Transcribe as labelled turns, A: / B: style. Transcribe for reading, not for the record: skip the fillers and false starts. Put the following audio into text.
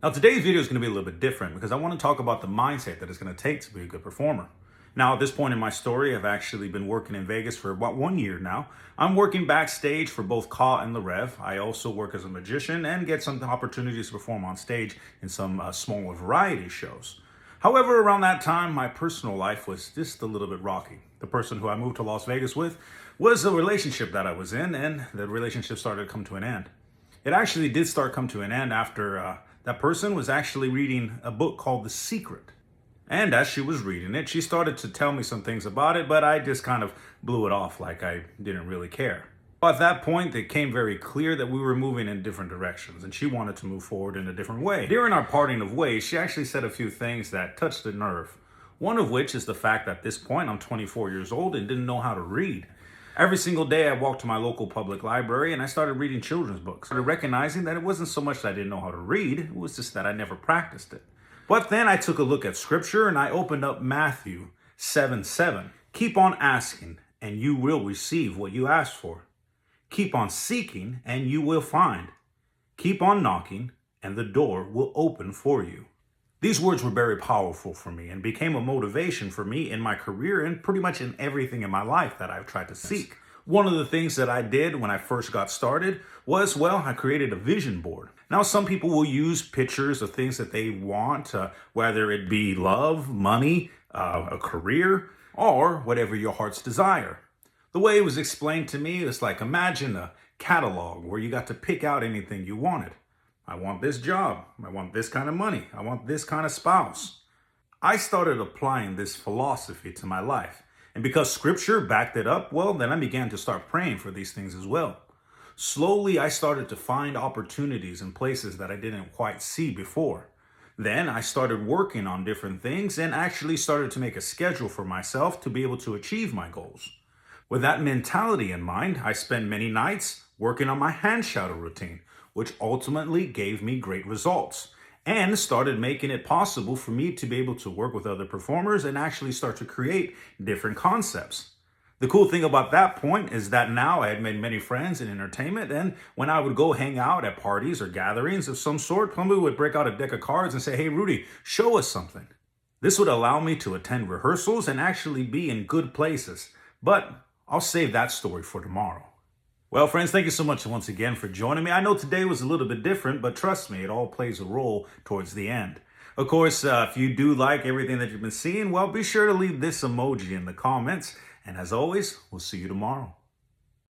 A: Now, today's video is going to be a little bit different because I want to talk about the mindset that it's going to take to be a good performer. Now, at this point in my story, I've actually been working in Vegas for about 1 year now. I'm working backstage for both Ka and the Rev. I also work as a magician and get some opportunities to perform on stage in some smaller variety shows. However, around that time, my personal life was just a little bit rocky. The person who I moved to Las Vegas with was a relationship that I was in, and the relationship started to come to an end. It actually did start come to an end after that person was actually reading a book called The Secret. And as she was reading it, she started to tell me some things about it, but I just kind of blew it off like I didn't really care. At that point, it became very clear that we were moving in different directions, and she wanted to move forward in a different way. During our parting of ways, she actually said a few things that touched the nerve. One of which is the fact that at this point, I'm 24 years old and didn't know how to read. Every single day I walked to my local public library and I started reading children's books. I started recognizing that it wasn't so much that I didn't know how to read, it was just that I never practiced it. But then I took a look at scripture and I opened up Matthew 7:7. Keep on asking and you will receive what you ask for. Keep on seeking and you will find. Keep on knocking and the door will open for you. These words were very powerful for me and became a motivation for me in my career and pretty much in everything in my life that I've tried to seek. One of the things that I did when I first got started was, I created a vision board. Now, some people will use pictures of things that they want, whether it be love, money, a career, or whatever your heart's desire. The way it was explained to me is like, imagine a catalog where you got to pick out anything you wanted. I want this job. I want this kind of money. I want this kind of spouse. I started applying this philosophy to my life. And because scripture backed it up, then I began to start praying for these things as well. Slowly, I started to find opportunities in places that I didn't quite see before. Then I started working on different things and actually started to make a schedule for myself to be able to achieve my goals. With that mentality in mind, I spent many nights working on my hand shadow routine, which ultimately gave me great results and started making it possible for me to be able to work with other performers and actually start to create different concepts. The cool thing about that point is that now I had made many friends in entertainment, and when I would go hang out at parties or gatherings of some sort, somebody would break out a deck of cards and say, "Hey, Rudy, show us something." This would allow me to attend rehearsals and actually be in good places, but I'll save that story for tomorrow. Well, friends, thank you so much once again for joining me. I know today was a little bit different, but trust me, it all plays a role towards the end. Of course, if you do like everything that you've been seeing, be sure to leave this emoji in the comments. And as always, we'll see you tomorrow.